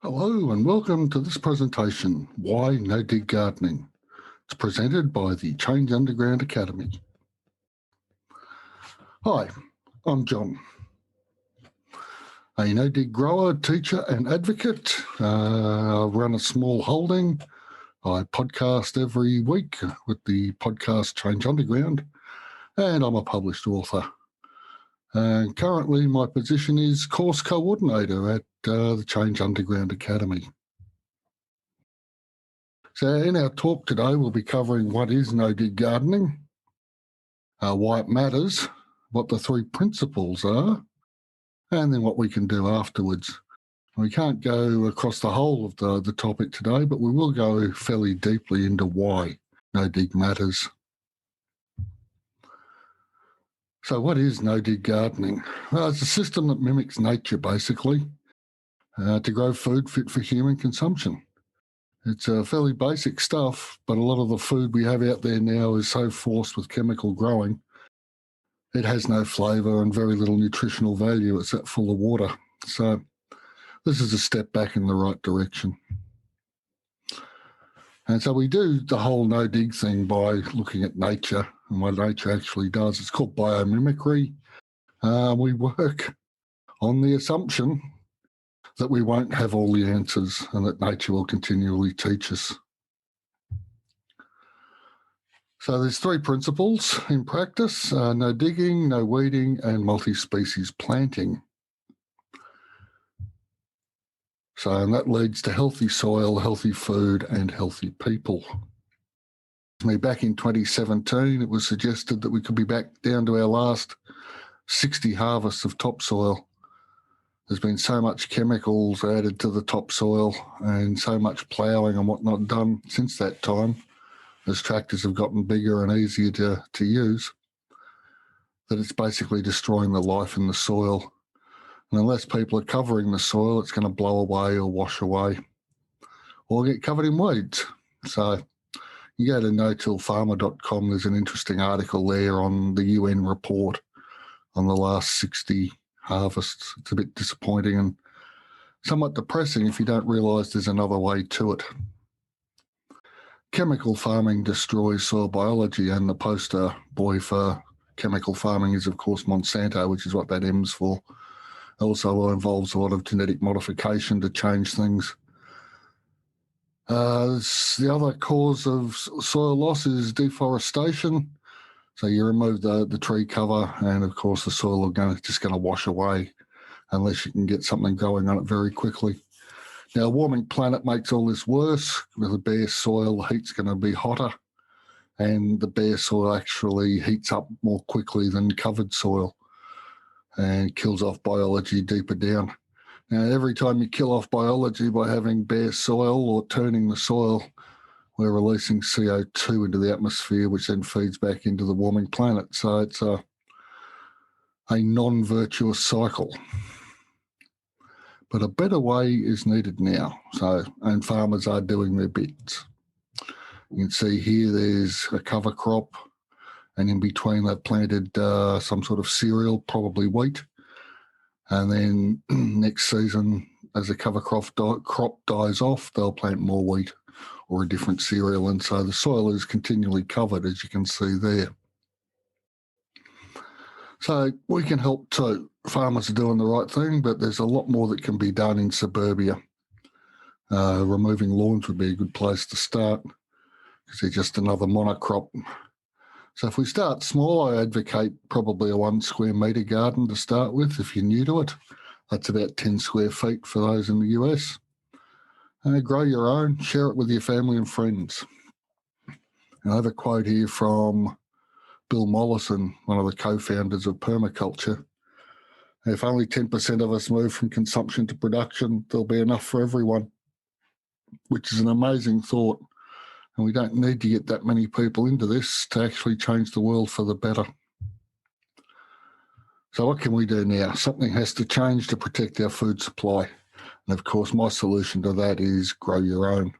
Hello and welcome to this presentation, Why No Dig Gardening. It's presented by the Change Underground Academy. Hi, I'm John, a no-dig grower, teacher and advocate. I run a small holding. I podcast every week with the podcast Change Underground, and I'm a published author. And currently my position is course coordinator at the Change Underground Academy. So in our talk today, we'll be covering what is no-dig gardening, why it matters, what the three principles are, and then what we can do afterwards. We can't go across the whole of the topic today, but we will go fairly deeply into why no-dig matters. So what is no-dig gardening? Well, it's a system that mimics nature, basically, to grow food fit for human consumption. It's fairly basic stuff, but a lot of the food we have out there now is so forced with chemical growing, it has no flavour and very little nutritional value. It's that full of water. So this is a step back in the right direction. And so we do the whole no-dig thing by looking at nature and what nature actually does. It's called biomimicry. We work on the assumption that we won't have all the answers and that nature will continually teach us. So there's three principles in practice: no digging, no weeding, and multi-species planting. And that leads to healthy soil, healthy food, and healthy people. Back in 2017, it was suggested that we could be back down to our last 60 harvests of topsoil. There's been so much chemicals added to the topsoil and so much ploughing and whatnot done since that time, as tractors have gotten bigger and easier to use, that it's basically destroying the life in the soil. And unless people are covering the soil, it's going to blow away or wash away or get covered in weeds. So you go to no-tillfarmer.com, there's an interesting article there on the UN report on the last 60 harvests. It's a bit disappointing and somewhat depressing if you don't realise there's another way to it. Chemical farming destroys soil biology, and the poster boy for chemical farming is, of course, Monsanto, which is what that M's for. Also involves a lot of genetic modification to change things. The other cause of soil loss is deforestation. So you remove the tree cover and, of course, the soil is just going to wash away unless you can get something going on it very quickly. Now, a warming planet makes all this worse. With a bare soil, the heat's going to be hotter, and the bare soil actually heats up more quickly than covered soil and kills off biology deeper down. Now, every time you kill off biology by having bare soil or turning the soil, we're releasing CO2 into the atmosphere, which then feeds back into the warming planet. So it's a non-virtuous cycle. But a better way is needed now. And farmers are doing their bits. You can see here there's a cover crop, and in between they've planted some sort of cereal, probably wheat. And then next season, as the cover crop dies off, they'll plant more wheat or a different cereal. And so the soil is continually covered, as you can see there. So we can help too. Farmers are doing the right thing, but there's a lot more that can be done in suburbia. Removing lawns would be a good place to start because they're just another monocrop. So if we start small, I advocate probably a 1 square metre garden to start with if you're new to it. That's about 10 square feet for those in the US. Grow your own, share it with your family and friends. And I have a quote here from Bill Mollison, one of the co-founders of permaculture. If only 10% of us move from consumption to production, there'll be enough for everyone, which is an amazing thought. And we don't need to get that many people into this to actually change the world for the better. So what can we do now? Something has to change to protect our food supply. And of course, my solution to that is grow your own.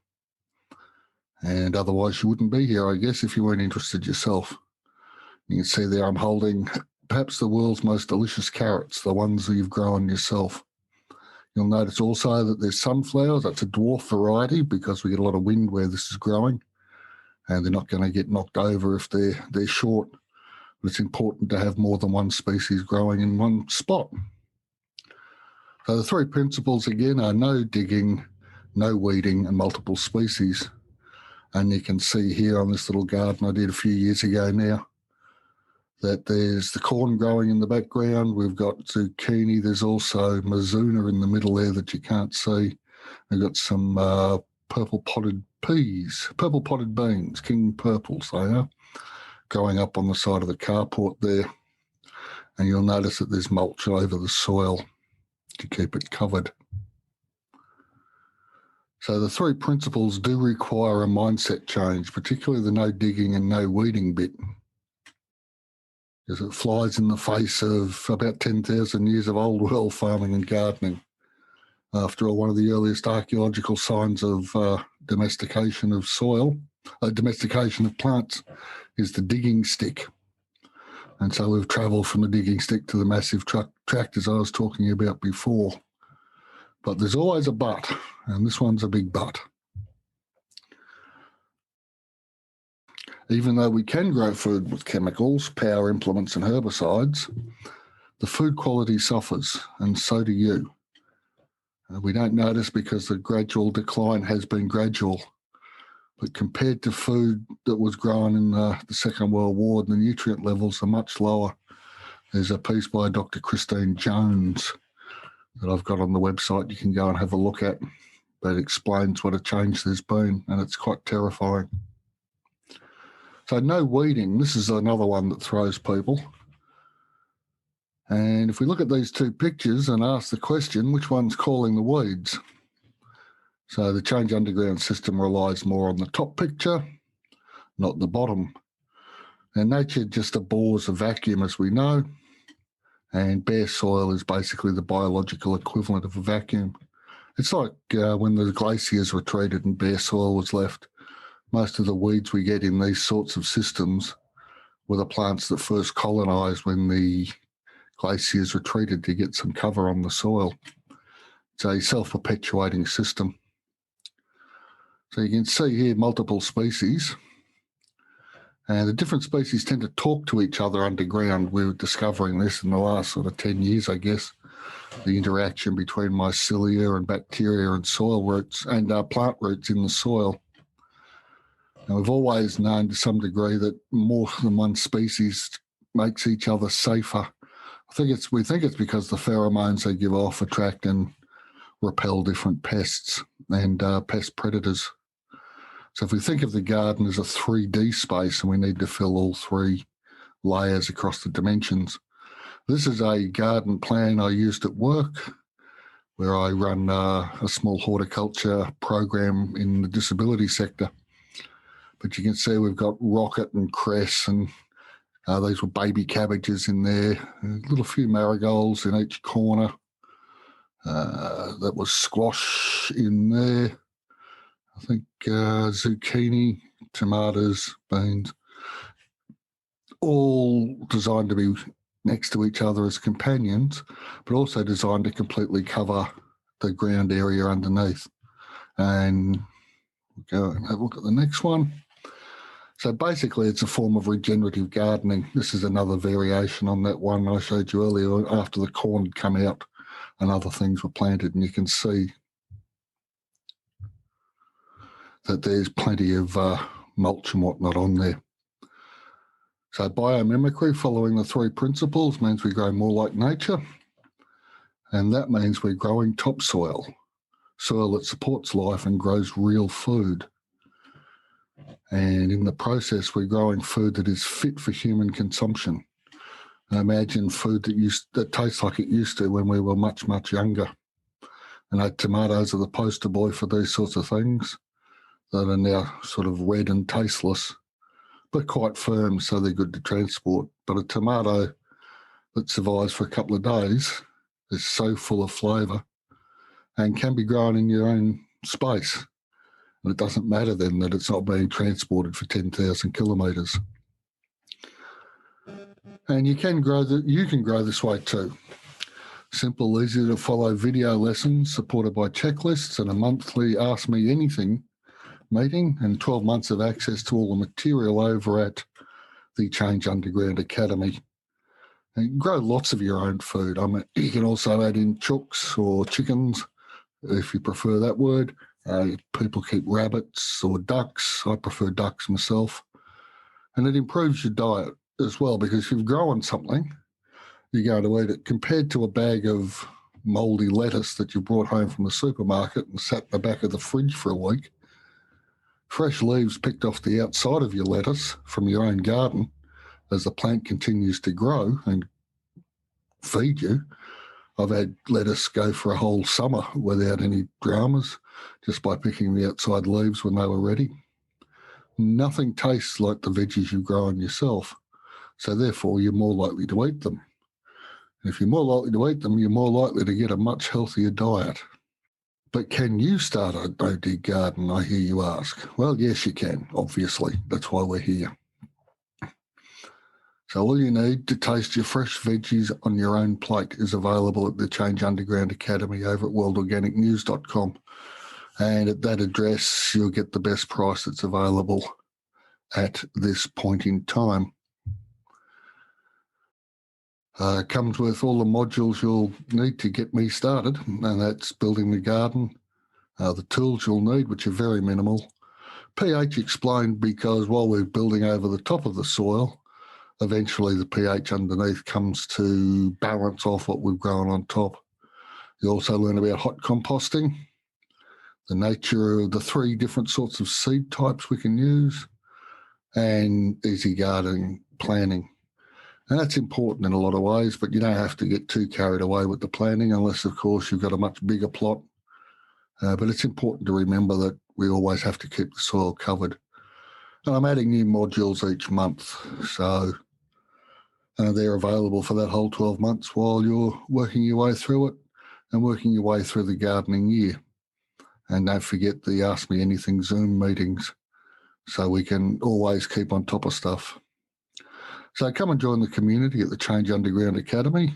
And otherwise you wouldn't be here, I guess, if you weren't interested yourself. You can see there I'm holding perhaps the world's most delicious carrots, the ones that you've grown yourself. You'll notice also that there's sunflowers. That's a dwarf variety because we get a lot of wind where this is growing, and they're not going to get knocked over if they're short. But it's important to have more than one species growing in one spot. So the three principles again are no digging, no weeding, and multiple species. And you can see here on this little garden I did a few years ago now that there's the corn growing in the background. We've got zucchini. There's also mizuna in the middle there that you can't see. We've got some purple potted peas, purple potted beans, king purples they are, growing up on the side of the carport there. And you'll notice that there's mulch over the soil to keep it covered. So the three principles do require a mindset change, particularly the no digging and no weeding bit, because it flies in the face of about 10,000 years of old world farming and gardening. After all, one of the earliest archaeological signs of domestication of soil, domestication of plants, is the digging stick. And so we've travelled from the digging stick to the massive tractors I was talking about before. But there's always a but, and this one's a big but. Even though we can grow food with chemicals, power implements and herbicides, the food quality suffers, and so do you. We don't notice because the gradual decline has been gradual. But compared to food that was grown in the Second World War, the nutrient levels are much lower. There's a piece by Dr. Christine Jones that I've got on the website you can go and have a look at, that explains what a change there's been, and it's quite terrifying. So no weeding, this is another one that throws people. And if we look at these two pictures and ask the question, which one's calling the weeds? So the Change Underground system relies more on the top picture, not the bottom. And nature just abhors a vacuum, as we know, and bare soil is basically the biological equivalent of a vacuum. It's like when the glaciers retreated and bare soil was left. Most of the weeds we get in these sorts of systems were the plants that first colonised when the glaciers retreated to get some cover on the soil. It's a self-perpetuating system. So you can see here multiple species, and the different species tend to talk to each other underground. We were discovering this in the last sort of 10 years, I guess, the interaction between mycelia and bacteria and soil roots and plant roots in the soil. Now, we've always known to some degree that more than one species makes each other safer. We think it's because the pheromones they give off attract and repel different pests and pest predators. So if we think of the garden as a 3D space and we need to fill all three layers across the dimensions, this is a garden plan I used at work where I run a small horticulture program in the disability sector. But you can see we've got rocket and cress, and these were baby cabbages in there, a little few marigolds in each corner. That was squash in there. I think zucchini, tomatoes, beans, all designed to be next to each other as companions, but also designed to completely cover the ground area underneath. And we'll go and have a look at the next one. So basically it's a form of regenerative gardening. This is another variation on that one I showed you earlier after the corn had come out and other things were planted, and you can see that there's plenty of mulch and whatnot on there. So biomimicry, following the three principles, means we grow more like nature, and that means we're growing topsoil, soil that supports life and grows real food. And in the process, we're growing food that is fit for human consumption. Now imagine food that tastes like it used to when we were much, much younger. And tomatoes are the poster boy for these sorts of things that are now sort of red and tasteless, but quite firm, so they're good to transport. But a tomato that survives for a couple of days is so full of flavour and can be grown in your own space. And it doesn't matter then that it's not being transported for 10,000 kilometres. And you can grow this way too. Simple, easy to follow video lessons supported by checklists and a monthly Ask Me Anything meeting, and 12 months of access to all the material over at the Change Underground Academy. And grow lots of your own food. You can also add in chooks or chickens, if you prefer that word. People keep rabbits or ducks. I prefer ducks myself. And it improves your diet as well, because if you've grown something, you're going to eat it. Compared to a bag of mouldy lettuce that you brought home from the supermarket and sat in the back of the fridge for a week, fresh leaves picked off the outside of your lettuce from your own garden as the plant continues to grow and feed you. I've had lettuce go for a whole summer without any dramas, just by picking the outside leaves when they were ready. Nothing tastes like the veggies you've grown yourself, so therefore you're more likely to eat them. And if you're more likely to eat them, you're more likely to get a much healthier diet. But can you start a no-dig garden, I hear you ask? Well, yes, you can, obviously. That's why we're here. So all you need to taste your fresh veggies on your own plate is available at the Change Underground Academy over at worldorganicnews.com. And at that address, you'll get the best price that's available at this point in time. Comes with all the modules you'll need to get me started, and that's building the garden, the tools you'll need, which are very minimal. pH explained because while we're building over the top of the soil, eventually the pH underneath comes to balance off what we've grown on top. You also learn about hot composting, the nature of the 3 different sorts of seed types we can use, and easy gardening planning. And that's important in a lot of ways, but you don't have to get too carried away with the planning unless, of course, you've got a much bigger plot. But it's important to remember that we always have to keep the soil covered. And I'm adding new modules each month, so they're available for that whole 12 months while you're working your way through it and working your way through the gardening year. And don't forget the Ask Me Anything Zoom meetings, so we can always keep on top of stuff. So come and join the community at the Change Underground Academy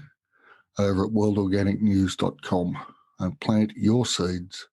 over at worldorganicnews.com and plant your seeds